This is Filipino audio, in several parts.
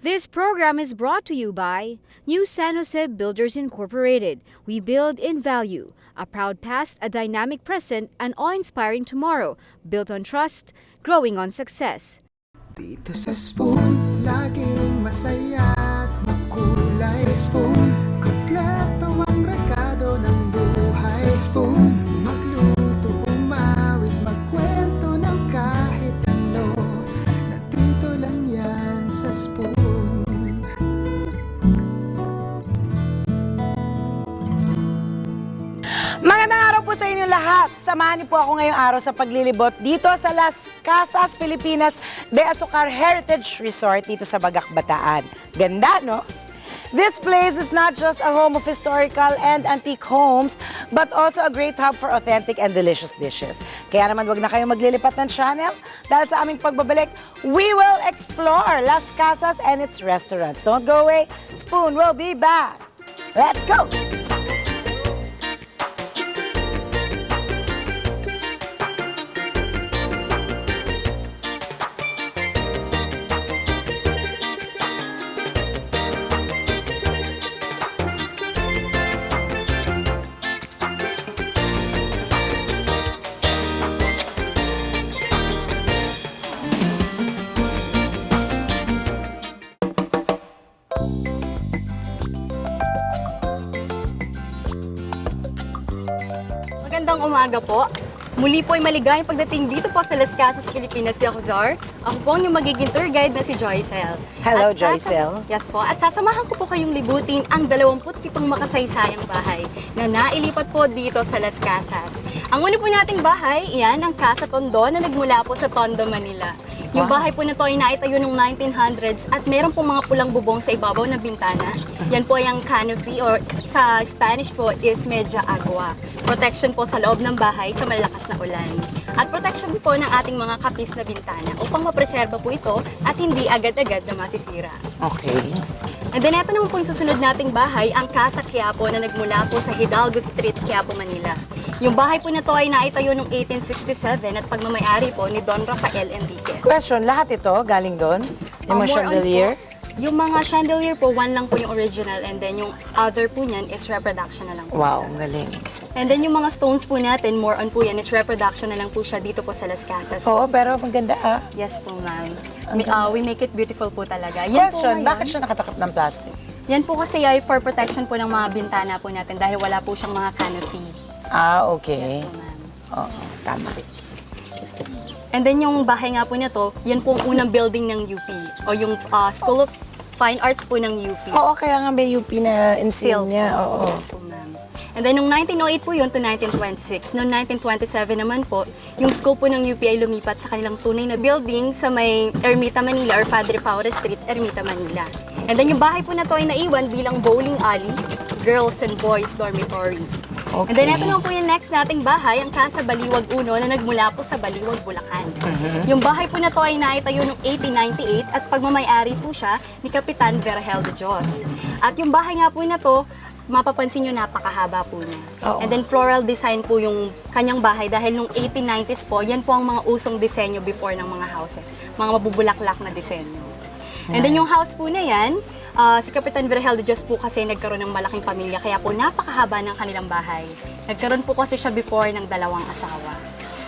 This program is brought to you by New San Jose Builders Incorporated. We build in value. A proud past, a dynamic present, an awe-inspiring tomorrow. Built on trust, growing on success. Dito sa Spoon, laging masaya at makulay. Sa Spoon, kompleto ang rekado ng buhay. Sa Spoon, magluto, umawit, magkwento ng kahit ano. Nandito lang yan sa Spoon. Magandang araw po sa inyo lahat. Samahan niyo po ako ngayong araw sa paglilibot dito sa Las Casas, Filipinas de Azucar Heritage Resort dito sa Bagac, Bataan. Ganda, no? This place is not just a home of historical and antique homes, but also a great hub for authentic and delicious dishes. Kaya naman wag na kayong maglilipat ng channel dahil sa aming pagbabalik, we will explore Las Casas and its restaurants. Don't go away. Spoon will be back. Let's go! Magandang umaga po. Muli po ay maligayang pagdating dito po sa Las Casas, Filipinas de Azucar. Ako po ang yung magiging tour guide na si Joycel. Hello, Joycel. Yes po. At sasamahan ko po kayong libutin ang 27 makasaysayang bahay na nailipat po dito sa Las Casas. Ang una po nating bahay, iyan ang Casa Tondo na nagmula po sa Tondo, Manila. Yung bahay po na to ay naitayo noong 1900s at meron po mga pulang bubong sa ibabaw ng bintana. Yan po yung canopy or sa Spanish po is media agua. Protection po sa loob ng bahay sa malalakas na ulan. At protection po ng ating mga kapis na bintana upang mapreserba po ito at hindi agad-agad na masisira. Okay. And then ito naman po yung susunod nating bahay, ang Casa Quiapo na nagmula po sa Hidalgo Street, Quiapo, Manila. Yung bahay po na to ay naitayo noong 1867 at pagmamayari po ni Don Rafael Enriquez. Question, lahat ito galing doon? Yung mga More on chandelier? po, yung mga chandelier po, one lang po yung original and then yung other po niyan is reproduction na lang po Wow, siya. ang galing. And then yung mga stones po natin, more on po yan, is reproduction na lang po siya dito po sa Las Casas. Oo, pero maganda ah. Yes po, ma'am. We make it beautiful po talaga. Yan po Question, ngayon. bakit siya nakatakip ng plastic? Yan po kasi ay for protection po ng mga bintana po natin dahil wala po siyang mga canopy. Ah, okay. Yes po, ma'am. Oo, tama. And then yung bahay nga po na to, yan po ang unang building ng UP o yung School of Fine Arts po ng UP. Oo, kaya nga may UP na insignia. Oo. Yes po, ma'am. And then, noong 1908 po yun to 1926. Noong 1927 naman po, yung school po ng UP ay lumipat sa kanilang tunay na building sa may Ermita, Manila or Padre Paura Street, Ermita, Manila. And then, yung bahay po na to ay naiwan bilang bowling alley, girls and boys dormitory. Okay. And then, ito naman po yung next nating bahay, ang Casa Baliwag Uno na nagmula po sa Baliwag, Bulacan. Yung bahay po na to ay naitayo noong 1898 at pagmamayari po siya ni Kapitan Vergel de Dios. At yung bahay nga po na to, mapapansin nyo napakahaba po niya. Oo. And then floral design po yung kanyang bahay dahil nung 1890s po, yan po ang mga usong disenyo before ng mga houses. Mga mabubulaklak na disenyo. And then yung house po na yan, si Kapitan Vergel de Dios po kasi nagkaroon ng malaking pamilya kaya po napakahaba ng kanilang bahay. Nagkaroon po kasi siya before ng dalawang asawa.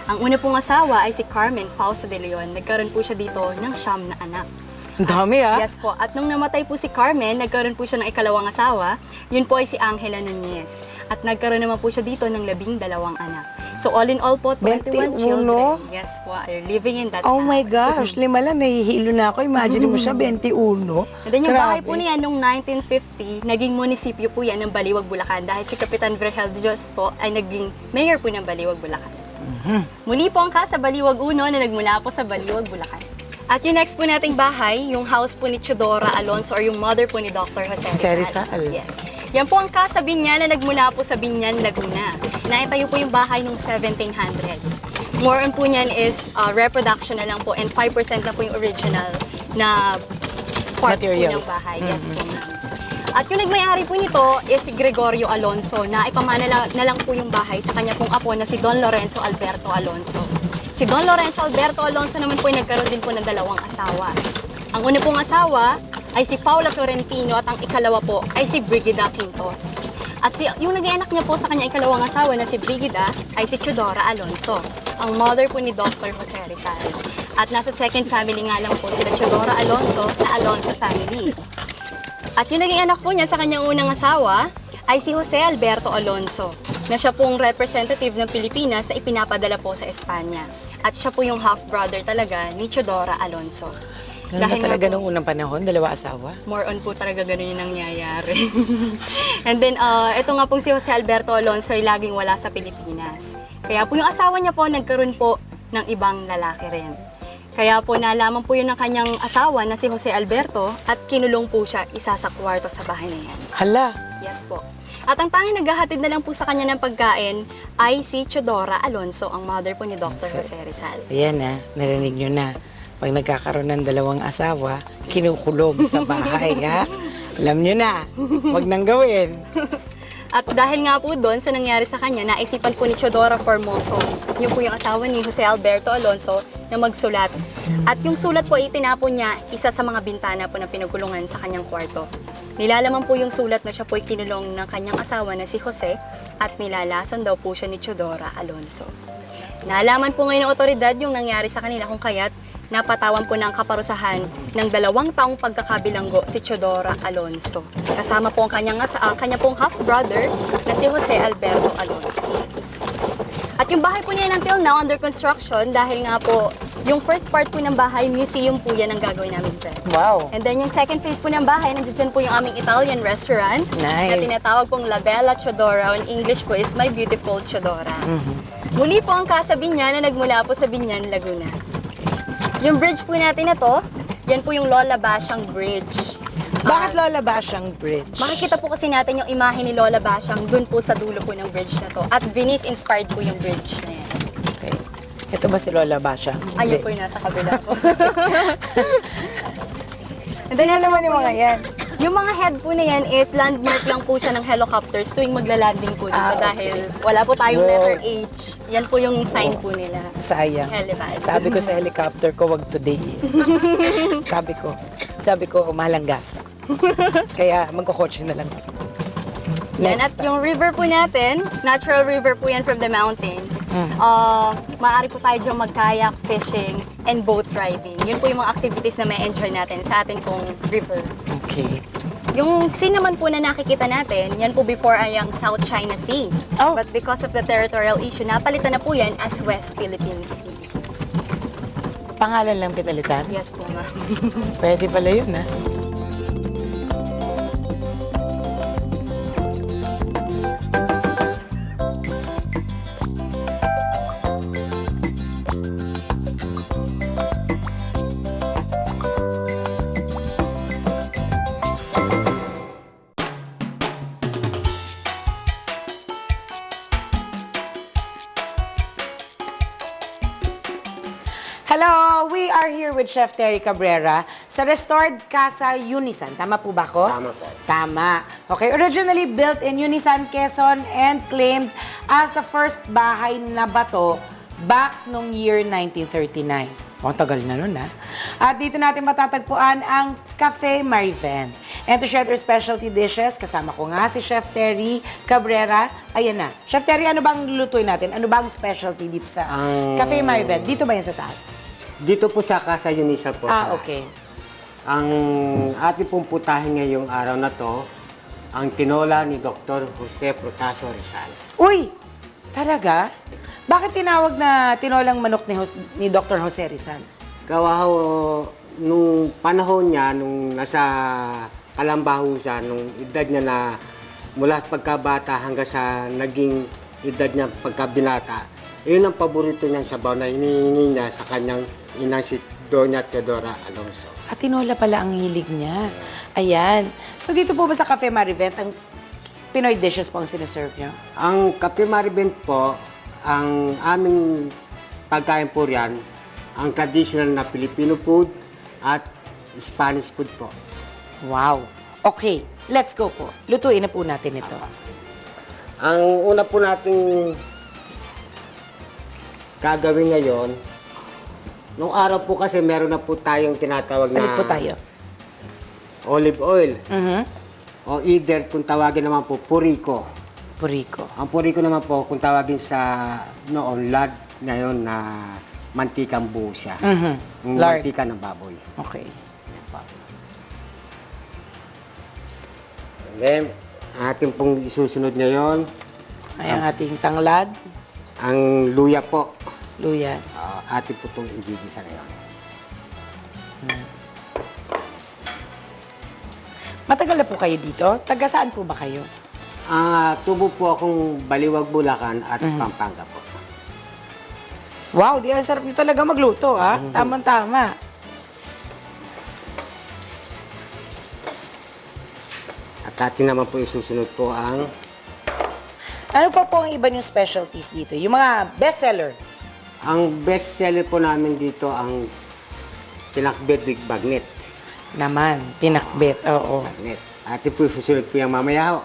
Ang una pong asawa ay si Carmen Fausto de Leon. Nagkaroon po siya dito ng 9 na anak. Ang dami ah. Yes po. At nung namatay po si Carmen, nagkaroon po siya ng ikalawang asawa. Yun po ay si Angela Nunez. At nagkaroon naman po siya dito ng 12 anak. So all in all po, 21 children. Yes po, are living in that Oh my house. gosh, 5 lang, nahihilo na ako. Imagine mo siya, 21. And then yung bahay po Grabe. niya nung 1950, naging munisipyo po yan ng Baliwag, Bulacan. Dahil si Kapitan Vergel de Dios po ay naging mayor po ng Baliwag, Bulacan. Muli po ang Casa Baliwag Uno na nagmula po sa Baliwag, Bulacan. At yung next po nating bahay, yung house po ni Chodora Alonso or yung mother po ni Dr. Jose Rizal. Yes. Yan po ang Casa Binyan na nagmula po sa Binyan, Laguna. Naitayo po yung bahay nung 1700s. More on po niyan is reproduction na lang po and 5% na po yung original na parts Materials. po ng bahay. Yes po, ma'am. At yung nagmay-ari po nito is si Gregorio Alonso na ipamana na lang po yung bahay sa kanya pong apo na si Don Lorenzo Alberto Alonso. Si Don Lorenzo Alberto Alonso naman po ay nagkaroon din po ng 2 asawa. Ang una pong asawa ay si Paula Florentino at ang ikalawa po ay si Brigida Quintos. At yung naging anak niya po sa kanya ikalawang asawa na si Brigida ay si Chodora Alonso, ang mother po ni Dr. Jose Rizal. At nasa second family nga lang po sila Chodora Alonso sa Alonso family. At yung naging anak po niya sa kanyang unang asawa ay si Jose Alberto Alonso, na siya pong representative ng Pilipinas na ipinapadala po sa Espanya. At siya po yung half-brother talaga ni Chodora Alonso. Ganun ba nga talaga po, nung unang panahon? Dalawa asawa? more on po talaga ganun yung nangyayari. And then, ito nga pong si Jose Alberto Alonso ay laging wala sa Pilipinas. Kaya po yung asawa niya po nagkaroon po ng ibang lalaki rin. Kaya po nalaman po yun ng kanyang asawa na si Jose Alberto at kinulong po siya isa sa kwarto sa bahay na yan. Hala, Yes po. At ang tanging naghahatid na lang po sa kanya ng pagkain ay si Chodora Alonso, ang mother po ni Dr. Jose Rizal. ayan na, narinig nyo na. Pag nagkakaroon ng dalawang asawa, kinukulong sa bahay, ha? Alam nyo na, huwag nang gawin. At dahil nga po doon sa nangyari sa kanya, naisipan po ni Chodora Formoso, yun po yung asawa ni Jose Alberto Alonso, na magsulat. At yung sulat po ay itinapon niya isa sa mga bintana po na pinagulungan sa kanyang kwarto. Nilalaman po yung sulat na siya po ay kinulong ng kanyang asawa na si Jose at nilalason daw po siya ni Chodora Alonso. Naalaman po ngayon ng otoridad yung nangyari sa kanila kung kaya't napatawan po ng kaparusahan ng 2 taong pagkakabilanggo si Chodora Alonso. Kasama po ang kanya pong half-brother na si Jose Alberto Alonso. At yung bahay po niya until now under construction dahil nga po yung first part po ng bahay, museum po yan ang gagawin namin dyan. Wow. And then yung second phase po ng bahay, nandiyan po yung aming Italian restaurant Nice. na tinatawag pong La Bella Chodora. In English po is My Beautiful Chodora. Muli po ang Casa Binyan na nagmula po sa Binyan, Laguna. Yung bridge po natin na to, yan po yung Lola Basyang Bridge. Bakit Lola Basyang Bridge? Makikita po kasi natin yung imahe ni Lola Basyang dun po sa dulo po ng bridge na to. At Venice-inspired po yung bridge na yan. Okay. Ito ba si Lola Basyang? Ayun po yung nasa kabila po. And Sino naman yung mga yan? Yung mga head po na yan is landmark lang po siya ng helicopters tuwing magla-landing po dito Okay. dahil wala po tayong Wow. letter H. Yan po yung sign po nila. Sayang. Helipad. Sabi ko sa helicopter ko, wag today. sabi ko, mahal ang gas. Kaya magkukotse na lang. Yan, at Next. yung river po natin, natural river po yan from the mountains. Maaari po tayo dyan mag-kayak, fishing, and boat riding. Yun po yung mga activities na may enjoy natin sa ating pong river. Okay. Yung sea naman po na nakikita natin, yan po before ay ang South China Sea. Oh. But because of the territorial issue, napalitan na po yan as West Philippine Sea. Pangalan lang pinalitan? Yes po, ma'am. Pwede pala yun, ha? Hello! We are here with Chef Terry Cabrera sa Restored Casa Unisan. Tama po ba ko? Tama po. Tama. Okay, originally built in Unisan, Quezon and claimed as the first bahay na bato back nung year 1939. Ang tagal na nun, ha? At dito natin matatagpuan ang Cafe Mariven. And to share their specialty dishes, kasama ko nga si Chef Terry Cabrera. Ayan na. Chef Terry, ano bang lulutuin natin? Ano bang specialty dito sa Cafe Mariven? Dito ba yan sa taas? Dito po sa Casa Unisa po. Ah, sa- okay. Ang ating pong putahin ngayong araw na to, ang tinola ni Dr. Jose Protasio Rizal. Uy! Talaga? Bakit tinawag na tinolang manok ni Dr. Jose Rizal? Gawa ho, nung panahon niya, nung nasa Kalambaho siya, nung edad niya na mula pagkabata hanggang sa naging edad niya pagkabinata, yun ang paborito niyang sabaw na hinihingi niya sa kanyang inang si Doña Teodora Alonso. At tinola pala ang hilig niya. Ayan. So dito po ba sa Cafe Marivent, ang Pinoy dishes po ang sinaserve niyo? Ang Cafe Maribent po, ang aming pagkain po riyan, ang traditional na Filipino food at Spanish food po. Wow. Okay, let's go po. Lutuin na po natin ito. Ang una po nating gagawin ngayon, nung araw po kasi meron na po tayong tinatawag na... Balik po tayo. olive oil. Mhm. O either, kung tawagin naman po, puriko. Puriko. Ang puriko naman po, kung tawagin sa noon, lard ngayon na mantikang buo siya. Mhm. Yung Lard. mantika ng baboy. Okay. And then, ating pong isusunod ngayon, Ay, ang ating tanglad, ang luya po. luya. Ating po itong igigisa ngayon. Yes. Matagal na po kayo dito? Taga saan po ba kayo? Tubo po akong Baliwag, Bulacan at Pampanga po. Wow, di ang sarap nyo talaga magluto, ha? Tama-tama. At ating naman po isusunod po ang Ano pa po ang iba yung specialties dito? Yung mga bestseller. ang best seller po namin dito ang pinakbet with bagnet. Naman, pinakbet, oo. Bagnet. Ating po isusunod po yung mamaya ho.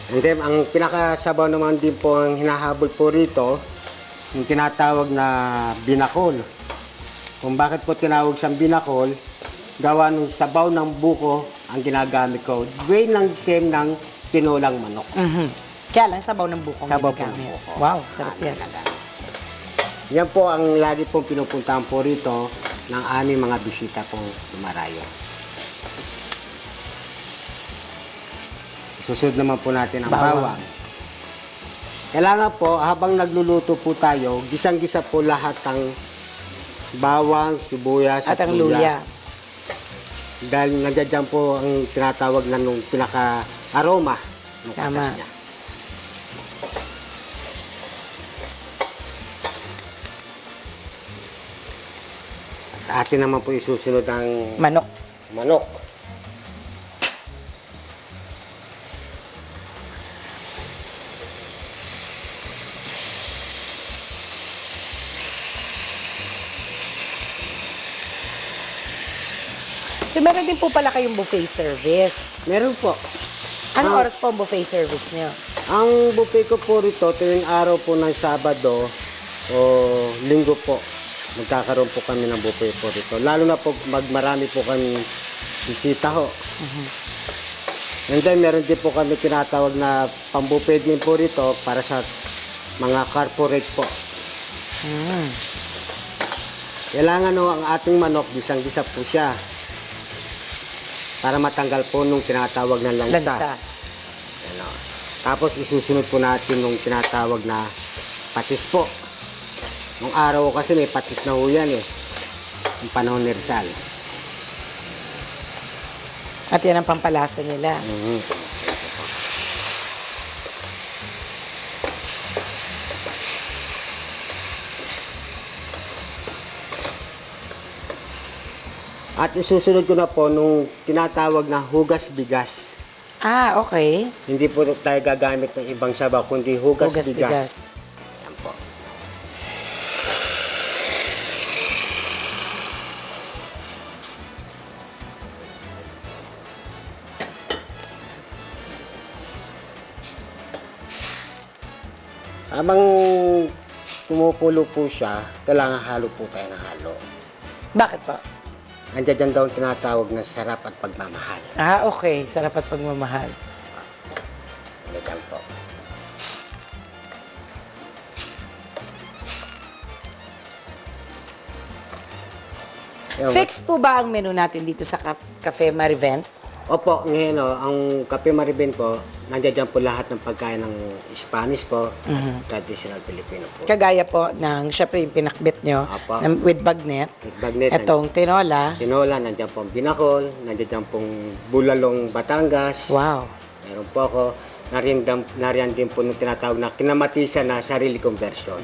And then, ang pinakasabaw naman din po ang hinahabol po rito, yung tinatawag na binakol. Kung bakit po tinawag siyang binakol, gawa ng sabaw ng buko ang ginagamit ko. Way ng same ng tinolang manok. Mhm. Kaya lang, sabaw ng buko. Sabaw po ng ginagamit. buko. Wow, sarap yan. Yan po ang lagi pong pinupuntahan po rito ng aming mga bisita pong dumarayo. Susunod naman po natin ang Bawang. bawang. Kailangan po, habang nagluluto po tayo, gisang-gisa po lahat ng bawang, sibuyas, At ang luya. Dahil nandiyan po ang tinatawag na nung pinaka-aroma ng Tama. katas niya. At atin naman po isusunod ang Manok. manok. So, meron din po pala kayong buffet service. Meron po. Anong oras po ang buffet service nyo? Ang buffet ko po rito, tuwing araw po ng Sabado o Linggo po, magkakaroon po kami ng buffet po rito. Lalo na po marami po kami bisita ho. And then meron din po kami tinatawag na pambuffet din po rito para sa mga corporate po. Kailangan ho ang ating manok, gisang-gisa po siya para matanggal po nung tinatawag na lansa. Lansa. Ano. Tapos isusunod po natin nung tinatawag na patis po. Nung araw ko kasi may patis na ho yan eh. Yung panahon ni Rizal. At yan ang pampalasa nila. At isusunod ko na po nung tinatawag na hugas bigas. Ah, okay. Hindi po tayo gagamit ng ibang sabaw, kundi hugas, bigas. bigas. Yan po. Habang tumukulo po siya, kailangan halo po tayo ng halo. Bakit po? Andiyan dyan daw ang tinatawag na sarap at pagmamahal. Ah, okay. Sarap at pagmamahal. Andiyan po. Yan, Fixed po ba ang menu natin dito sa Cafe Marivent? Opo, ngayon ang Kape Maribin po, nandiyan dyan po lahat ng pagkain ng Spanish po at traditional Filipino po. Kagaya po ng, syempre, yung pinakbit nyo Apa. with bagnet. With bagnet, Etong tinola. Tinola, nandiyan po ang binakol, nandiyan dyan pong bulalong Batangas. Wow. Meron po ako, nariyan din po nung tinatawag na kinamatisan na sarili kong version.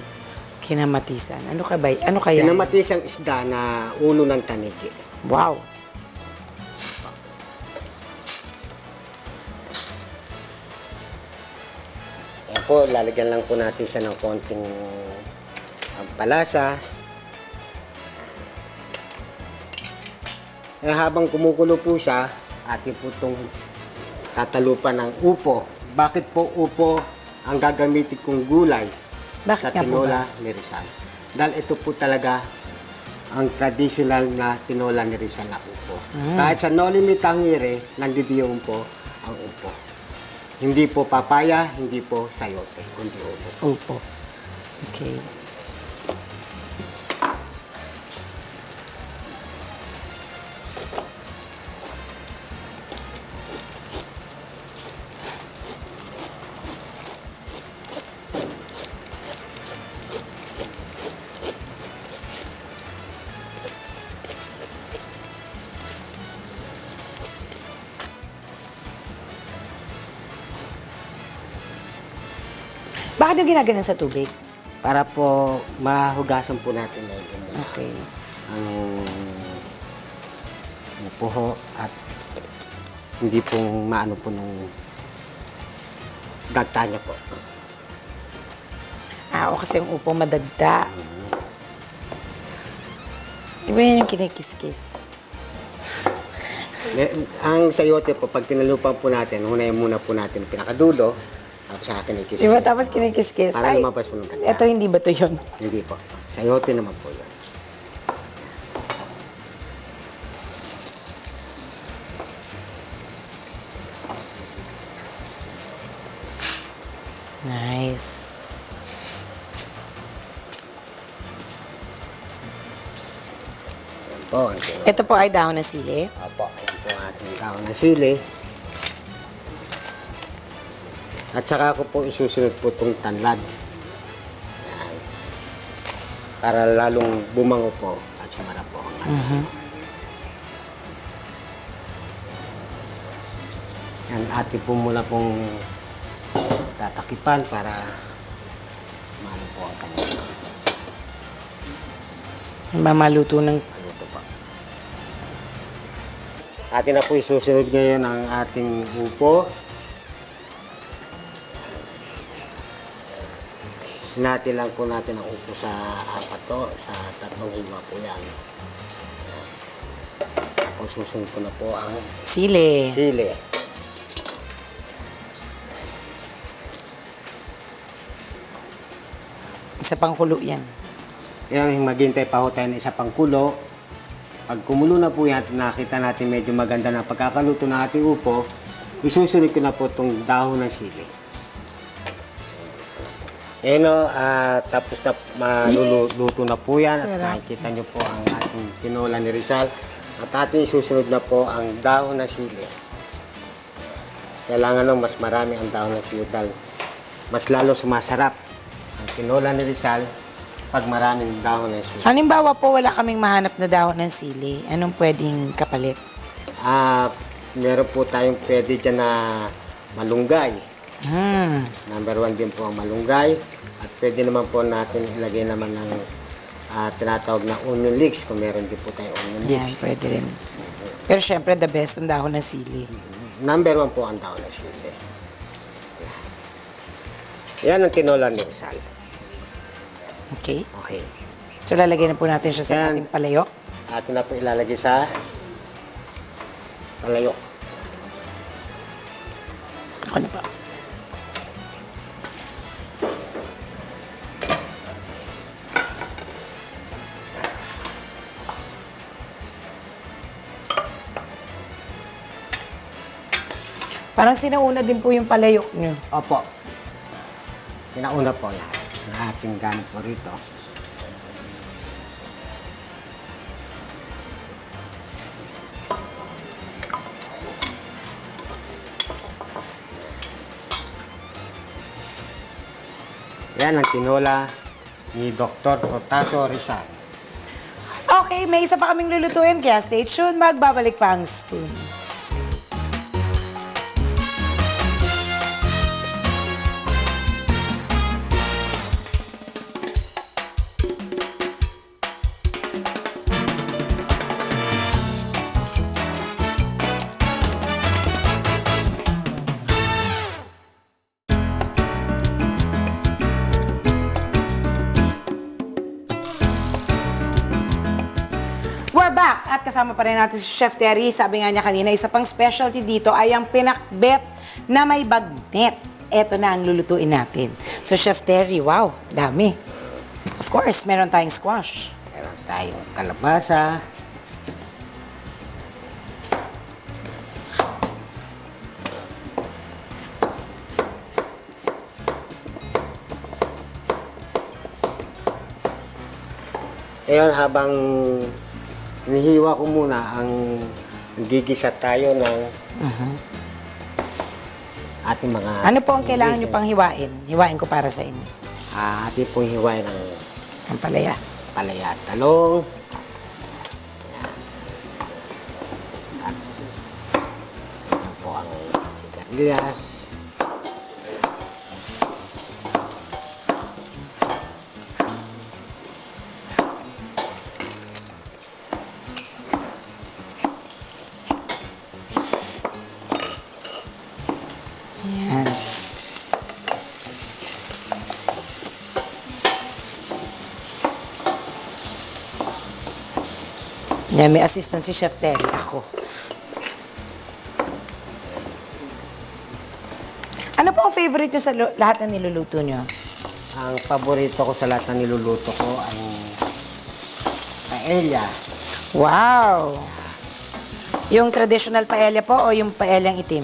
Kinamatisan. Ano ka ba? Ano kaya? Kinamatisang isda na ulo ng tanigi. Wow. Yan po, lalagyan lang po natin siya ng konting palasa. Habang kumukulo po siya, atin po itong tatalupan ng upo. Bakit po upo ang gagamitin kong gulay Bakit sa nga po tinola ni Rizal? Dahil ito po talaga ang traditional na tinola ni Rizal na upo. Kahit sa No Limit Tangere, nandidiyon po ang upo. Hindi po papaya, hindi po sayote, kundi upo. Opo. Okay. Bakit yung ginaganon sa tubig? Para po mahugasan po natin na yung Okay. ang upo ho at hindi pong maano po nung gagta niya po. O kasi yung upo madagda. Di ba yan yung kinikis-kis? Ang sayote po, pag tinalupan po natin, hunayin muna po natin yung pinakadulo, tapos sa akin ikis. Di ba tapos kinikis-kis? Para Ay, lumabas po ng ganda. eto hindi ba to yun? Hindi po. Sayote naman po yan. Nice. Yan po. Ang sayote. Ito po ay dahon ng sili. Opo, yan po ang ating kaon na sili. At saka ko po isusunod po itong tanlad. Yan. Para lalong bumango po at sumara po ang ating. Yan, ate po muna pong tatakipan para maano po ang kanyang Mamaluto ng... maluto po. Atin na po isusunod ngayon ang ating upo. Hinati lang po natin ang upo sa apat to, sa 3 hima po yan. Tapos susunod ko na po ang Sili. sili. Isa pang kulo yan. Yan, maghintay pa ho tayo ng isa pang kulo. Pag kumulo na po yan, nakita natin medyo maganda na pagkakaluto ng ating upo, isusunod ko na po itong dahon ng sili. Ayan o, tapos na maluluto na po yan. At Sarap. nakikita nyo po ang ating tinola ni Rizal. At ating isusunod na po ang dahon ng sili. Kailangan nung mas marami ang dahon ng sili dahil mas lalo sumasarap ang tinola ni Rizal pag maraming dahon ng sili. Halimbawa po, wala kaming mahanap na dahon ng sili. Anong pwedeng kapalit? Meron po tayong pwede dyan na malunggay. Number 1 din po ang malunggay. At pwede naman po natin ilagay naman ng tinatawag na onion leeks kung meron din po tayong onion Yan, leeks. pwede rin. Pero syempre, the best ang dahon ng sili. Number 1 po ang dahon ng sili. Yan ang tinola ni Rizal. Okay? Okay. So, lalagay na po natin siya sa Yan. ating palayok. Atin na po ilalagay sa palayok. Ako na po. Parang sinauna din po yung palayok nyo. Opo. Pinauna po yan. Ang ating gamit po rito. Yan ang tinola ni Dr. Portaso Rizal. Okay, may isa pa kaming lulutuin, kaya stay tuned. Magbabalik pa ang spoon. We're back! At kasama pa rin natin si Chef Terry. Sabi nga niya kanina, isa pang specialty dito ay ang pinakbet na may bagnet. Ito na ang lulutuin natin. So, Chef Terry, wow, dami. Of course, meron tayong squash. Meron tayong kalabasa. Ngayon, habang hinihiwa ko muna gigisa tayo ng ating mga... Ano po ang kailangan nyo pang hiwain? Hiwain ko para sa inyo. ating pong hiwain ng Ang palaya. palaya at talong. At ito po ang sigarilyas. Ayan. Yan, may assistant si Chef Terry. Ako. Ano po ang favorite nyo sa lahat ng niluluto nyo? Ang paborito ko sa lahat ng niluluto ko ang paella. Wow! Yung traditional paella po o yung paellang itim?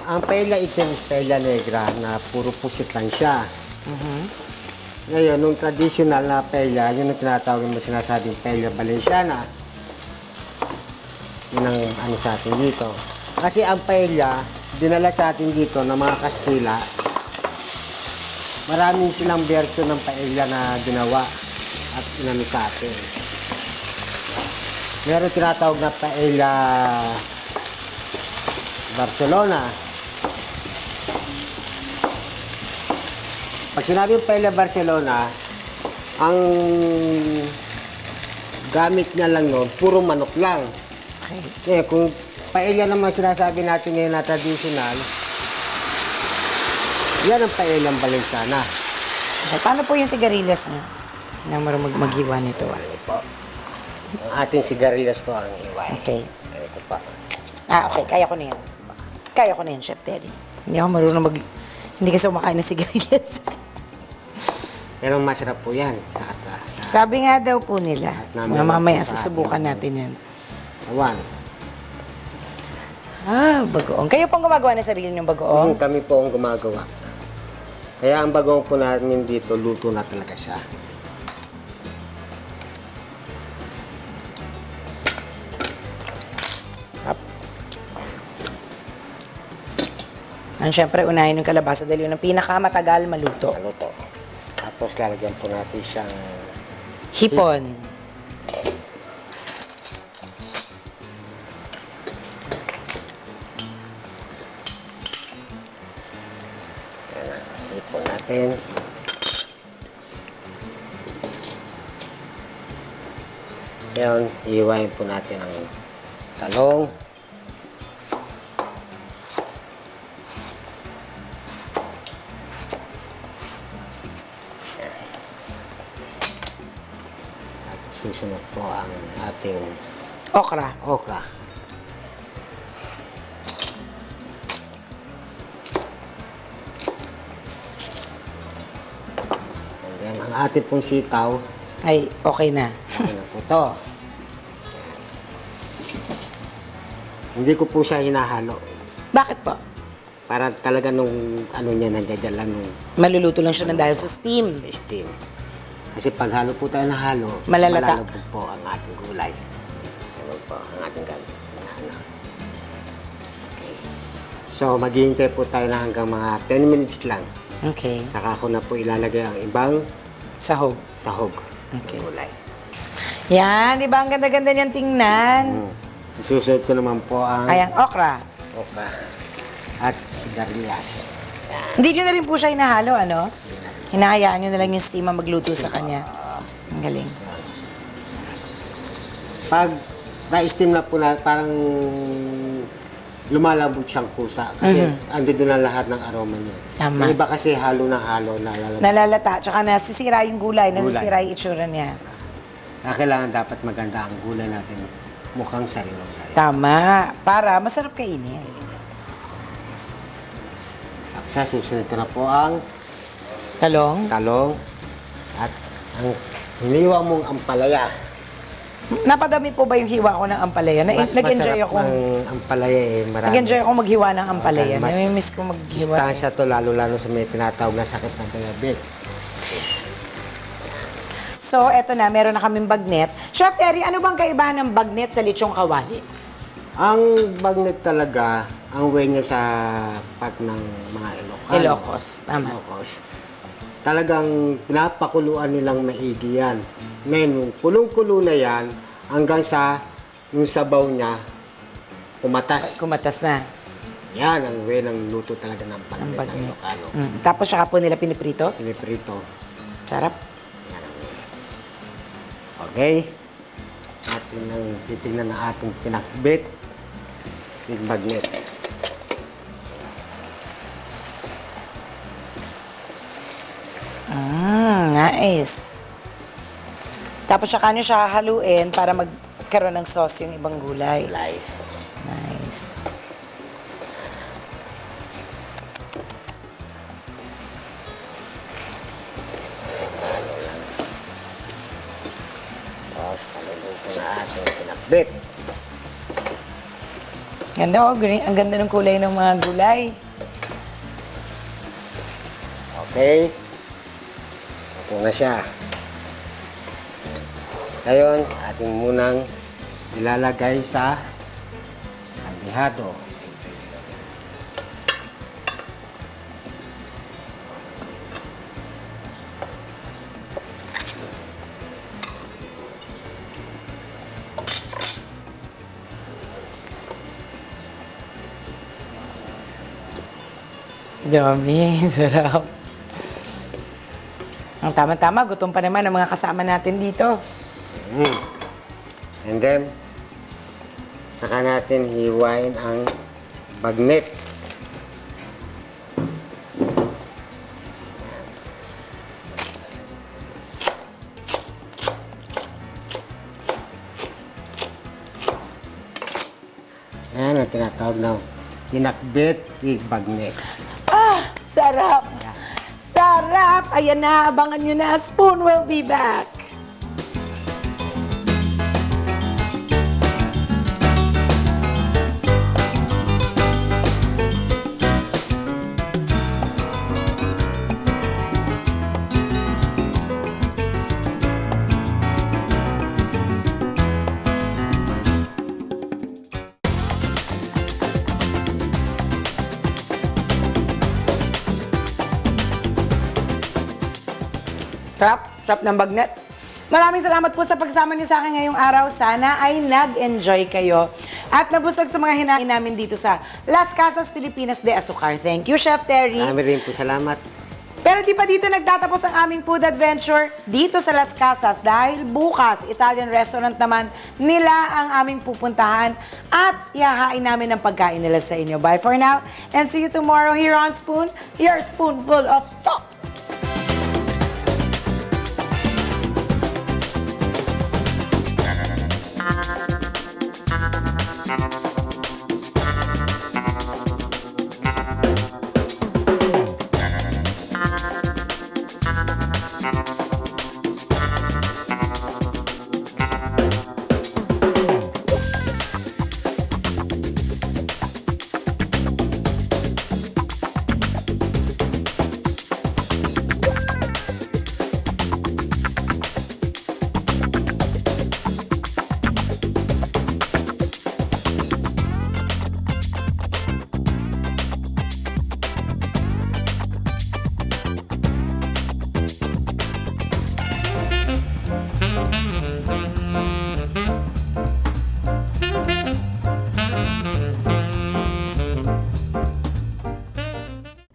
Ang paella itim is paella negra na puro pusit lang siya. Ngayon, nung traditional na paella, yun ang tinatawag mo sinasabing paella Valenciana. Yun ang ano sa atin dito. Kasi ang paella, dinala sa atin dito ng mga Kastila, maraming silang version ng paella na ginawa at inano sa atin. Meron tinatawag na paella Barcelona. Pag sinabing paella Barcelona, ang gamit niya lang nun, puro manok lang. Okay. Kung paella naman sinasabi natin ngayon na traditional, yan ang paellang Valenciana. Okay. Paano po yung sigarilyas nyo? Na marunong maghiwa nito. Ang ating sigarilyas po ang iway. Okay. Ito pa. Okay. Kaya ko na yan. Kaya ko na yan, Chef Terry. Hindi ako marunong Hindi kasi kumakain ng sigarilyas. Pero masarap po yan. Sabi nga daw po nila, namin mamaya sa susubukan natin yan. Awan. Bagoong. Kayo pong gumagawa ng sarili niyong bagoong? Kami po ang gumagawa. Kaya ang bagong po namin dito, luto na talaga siya. Ang syempre, unahin yung kalabasa dahil yun ang pinakamatagal maluto. Luto. Tapos lalagyan po natin siyang Hipon. hipon natin. Ngayon, iiwain po natin ang talong. At susunod po ang ating Okra. okra. And then, ang ating pong sitaw, Ay, okay na. ano na po to. Hindi ko po siya hinahalo. Bakit po? Para talaga nung ano niya nandiyan lang nung Maluluto lang siya ng dahil sa steam. sa steam. Kasi pag halo po tayo na halo, Malalata. malalabog po ang ating gulay. Ano po ang ating gagawin. Okay. So, maghihintay po tayo na hanggang mga 10 minutes lang. Okay. Saka ko na po ilalagay ang ibang Sahog. sahog Okay. ng gulay. Yan, di ba? Ang ganda-ganda niyan tingnan. Isusunod ko naman po ang Ay, ang okra. okra at sigarilyas. Hindi nyo na rin po siya hinahalo, ano? Hinahayaan nyo na lang yung steam ang magluto sa kanya. Ang galing. Pag na-steam na po na, parang lumalabog siyang kusa. Kasi andito na lahat ng aroma niya. Tama. Yung iba kasi halo ng halo na lalabog. Nalalata. Tsaka nasisira yung gulay. Nasisira yung itsura niya. Kaya kailangan dapat maganda ang gulay natin. Mukhang sariwa-sariwa. Tama. Para masarap kainin. At sa susunod ko na po ang Talong. talong at ang hiniwa mong ampalaya. Napadami po ba yung hiwa ko ng ampalaya? Mas Nag-enjoy masarap ako. ng ampalaya marami. Nag-enjoy ako maghiwa ng ampalaya. Mas Namimiss ko maghiwa. sustansya to, lalo-lalo sa may tinatawag na sakit ng diabetes. So, eto na, meron na kaming bagnet. Chef Terry, ano bang kaibahan ng bagnet sa lechong kawali? Ang bagnet talaga, ang way niya sa part ng mga Ilocano. Ilocos, tama. Ilocos. Talagang pinapakuluan nilang maigi yan. Ngayon, yung kulong-kulo na yan, hanggang sa yung sabaw niya, kumatas. Kumatas na. Yan ang way ng luto talaga ng Ang bagnet ng bagnet. Ilocano. Tapos saka po nila piniprito. Piniprito. Sarap. Yan ang way. Okay. Atin ang titignan na ating pinakbit. Yung bagnet. Nice. Tapos saka nyo siya haluin para magkaroon ng sauce yung ibang gulay. Live. Nice. Tapos, paluluto na ating pinakbit. Ganda oh, green. Ang ganda ng kulay ng mga gulay. Okay. Ito na siya. Ngayon, ating munang ilalagay sa kandihado. Dami, sarap. Ang tama-tama, gutom pa naman ang mga kasama natin dito. And then, saka natin hiwain ang bagnet. Ayan ang tinatawag na pinakbit with bagnet. Ah, sarap. Sarap. Ayan na, abangan nyo na. Spoon will be back. Sarap ng bagnet. Maraming salamat po sa pagsama niyo sa akin ngayong araw. Sana ay nag-enjoy kayo at nabusog sa mga hinahin namin dito sa Las Casas Filipinas de Azucar. Thank you, Chef Terry. Marami rin po salamat. Pero di pa dito nagtatapos ang aming food adventure dito sa Las Casas dahil bukas, Italian restaurant naman nila ang aming pupuntahan at ihahain namin ang pagkain nila sa inyo. Bye for now and see you tomorrow here on Spoon, your spoonful of talk.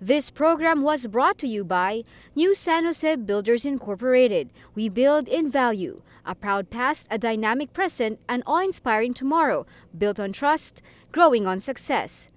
This program was brought to you by New San Jose Builders Incorporated. We build in value. A proud past, a dynamic present, an awe-inspiring tomorrow. Built on trust, growing on success.